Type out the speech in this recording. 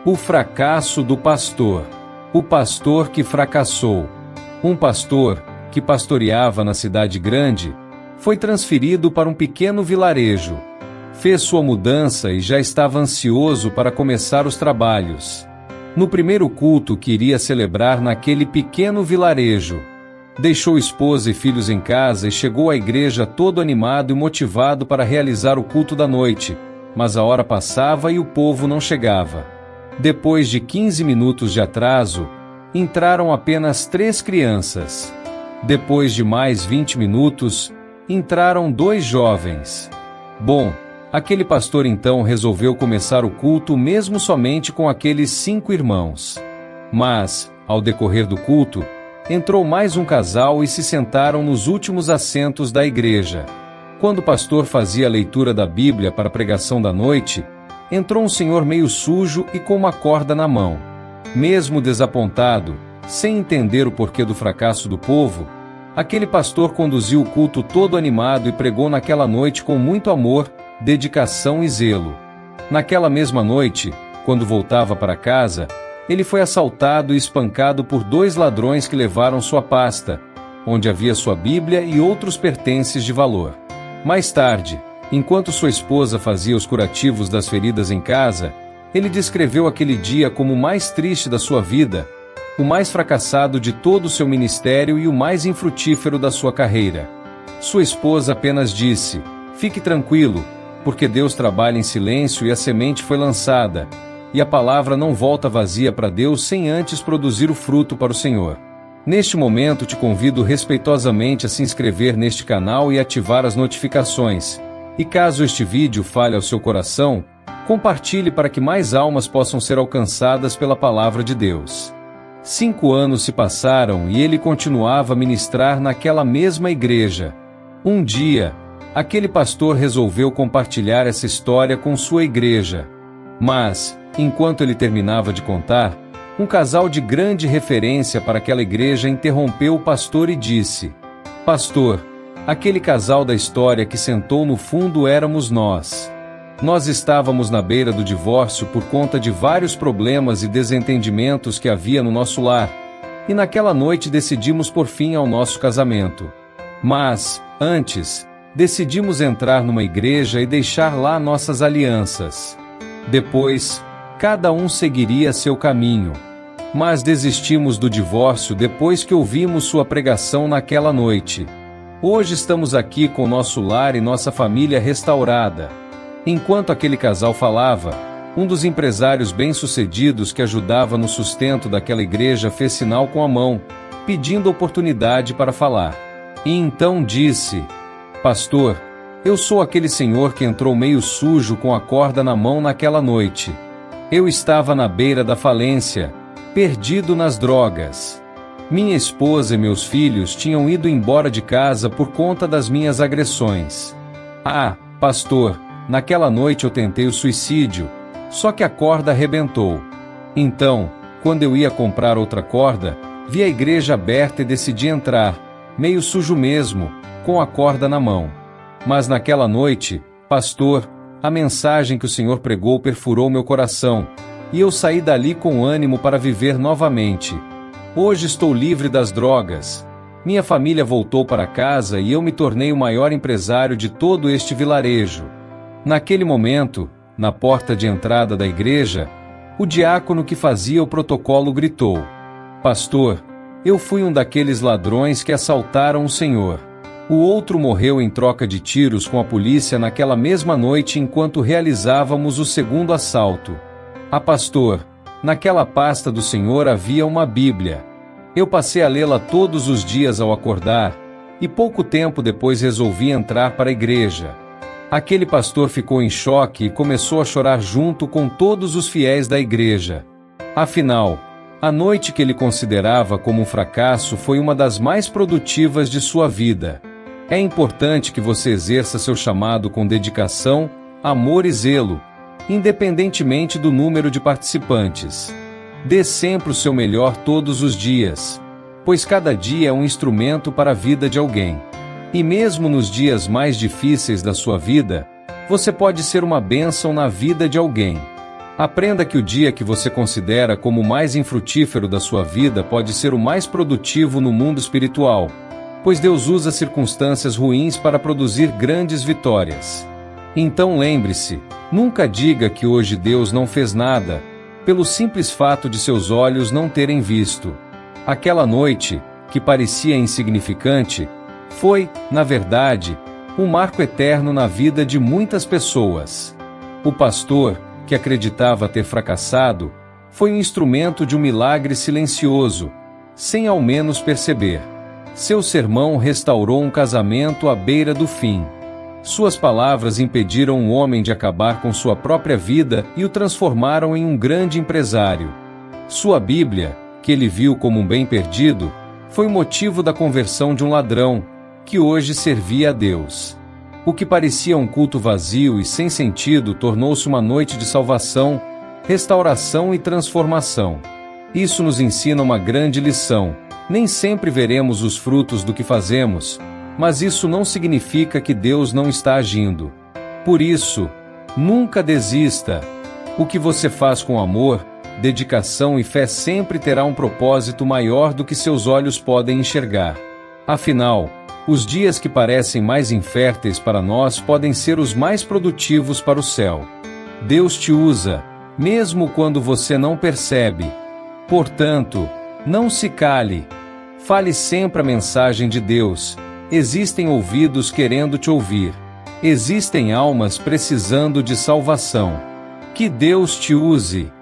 O fracasso do pastor. O pastor que fracassou. Um pastor, que pastoreava na cidade grande, foi transferido para um pequeno vilarejo. Fez sua mudança e já estava ansioso para começar os trabalhos. No primeiro culto que iria celebrar naquele pequeno vilarejo, deixou esposa e filhos em casa e chegou à igreja todo animado e motivado para realizar o culto da noite, mas a hora passava e o povo não chegava. Depois de 15 minutos de atraso, entraram apenas 3 crianças. Depois de mais 20 minutos, entraram 2 jovens. Bom, aquele pastor então resolveu começar o culto mesmo somente com aqueles 5 irmãos. Mas, ao decorrer do culto, entrou mais um casal e se sentaram nos últimos assentos da igreja. Quando o pastor fazia a leitura da Bíblia para a pregação da noite, entrou um senhor meio sujo e com uma corda na mão. Mesmo desapontado, sem entender o porquê do fracasso do povo, aquele pastor conduziu o culto todo animado e pregou naquela noite com muito amor, dedicação e zelo. Naquela mesma noite, quando voltava para casa, ele foi assaltado e espancado por 2 ladrões que levaram sua pasta, onde havia sua Bíblia e outros pertences de valor. Mais tarde, enquanto sua esposa fazia os curativos das feridas em casa, ele descreveu aquele dia como o mais triste da sua vida, o mais fracassado de todo o seu ministério e o mais infrutífero da sua carreira. Sua esposa apenas disse: "Fique tranquilo, porque Deus trabalha em silêncio e a semente foi lançada, e a palavra não volta vazia para Deus sem antes produzir o fruto para o Senhor." Neste momento te convido respeitosamente a se inscrever neste canal e ativar as notificações. E caso este vídeo fale ao seu coração, compartilhe para que mais almas possam ser alcançadas pela palavra de Deus. 5 anos se passaram e ele continuava a ministrar naquela mesma igreja. Um dia, aquele pastor resolveu compartilhar essa história com sua igreja. Mas, enquanto ele terminava de contar, um casal de grande referência para aquela igreja interrompeu o pastor e disse: "Pastor, aquele casal da história que sentou no fundo éramos nós. Nós estávamos na beira do divórcio por conta de vários problemas e desentendimentos que havia no nosso lar, e naquela noite decidimos pôr fim ao nosso casamento. Mas, antes, decidimos entrar numa igreja e deixar lá nossas alianças. Depois, cada um seguiria seu caminho. Mas desistimos do divórcio depois que ouvimos sua pregação naquela noite. Hoje estamos aqui com nosso lar e nossa família restaurada." Enquanto aquele casal falava, um dos empresários bem-sucedidos que ajudava no sustento daquela igreja fez sinal com a mão, pedindo oportunidade para falar. E então disse: "Pastor, eu sou aquele senhor que entrou meio sujo com a corda na mão naquela noite. Eu estava na beira da falência, perdido nas drogas. Minha esposa e meus filhos tinham ido embora de casa por conta das minhas agressões. Ah, pastor, naquela noite eu tentei o suicídio, só que a corda arrebentou. Então, quando eu ia comprar outra corda, vi a igreja aberta e decidi entrar, meio sujo mesmo, com a corda na mão. Mas naquela noite, pastor, a mensagem que o Senhor pregou perfurou meu coração, e eu saí dali com ânimo para viver novamente. Hoje estou livre das drogas. Minha família voltou para casa e eu me tornei o maior empresário de todo este vilarejo." Naquele momento, na porta de entrada da igreja, o diácono que fazia o protocolo gritou: "Pastor, eu fui um daqueles ladrões que assaltaram o Senhor." O outro morreu em troca de tiros com a polícia naquela mesma noite enquanto realizávamos o segundo assalto. "Ah, pastor, naquela pasta do Senhor havia uma Bíblia. Eu passei a lê-la todos os dias ao acordar, e pouco tempo depois resolvi entrar para a igreja." Aquele pastor ficou em choque e começou a chorar junto com todos os fiéis da igreja. Afinal, a noite que ele considerava como um fracasso foi uma das mais produtivas de sua vida. É importante que você exerça seu chamado com dedicação, amor e zelo, independentemente do número de participantes. Dê sempre o seu melhor todos os dias, pois cada dia é um instrumento para a vida de alguém. E mesmo nos dias mais difíceis da sua vida, você pode ser uma bênção na vida de alguém. Aprenda que o dia que você considera como o mais infrutífero da sua vida pode ser o mais produtivo no mundo espiritual, pois Deus usa circunstâncias ruins para produzir grandes vitórias. Então lembre-se, nunca diga que hoje Deus não fez nada, pelo simples fato de seus olhos não terem visto. Aquela noite, que parecia insignificante, foi, na verdade, um marco eterno na vida de muitas pessoas. O pastor, que acreditava ter fracassado, foi um instrumento de um milagre silencioso, sem ao menos perceber. Seu sermão restaurou um casamento à beira do fim. Suas palavras impediram um homem de acabar com sua própria vida e o transformaram em um grande empresário. Sua Bíblia, que ele viu como um bem perdido, foi o motivo da conversão de um ladrão, que hoje servia a Deus. O que parecia um culto vazio e sem sentido tornou-se uma noite de salvação, restauração e transformação. Isso nos ensina uma grande lição. Nem sempre veremos os frutos do que fazemos, mas isso não significa que Deus não está agindo. Por isso, nunca desista. O que você faz com amor, dedicação e fé sempre terá um propósito maior do que seus olhos podem enxergar. Afinal, os dias que parecem mais inférteis para nós podem ser os mais produtivos para o céu. Deus te usa, mesmo quando você não percebe. Portanto, não se cale. Fale sempre a mensagem de Deus. Existem ouvidos querendo te ouvir. Existem almas precisando de salvação. Que Deus te use.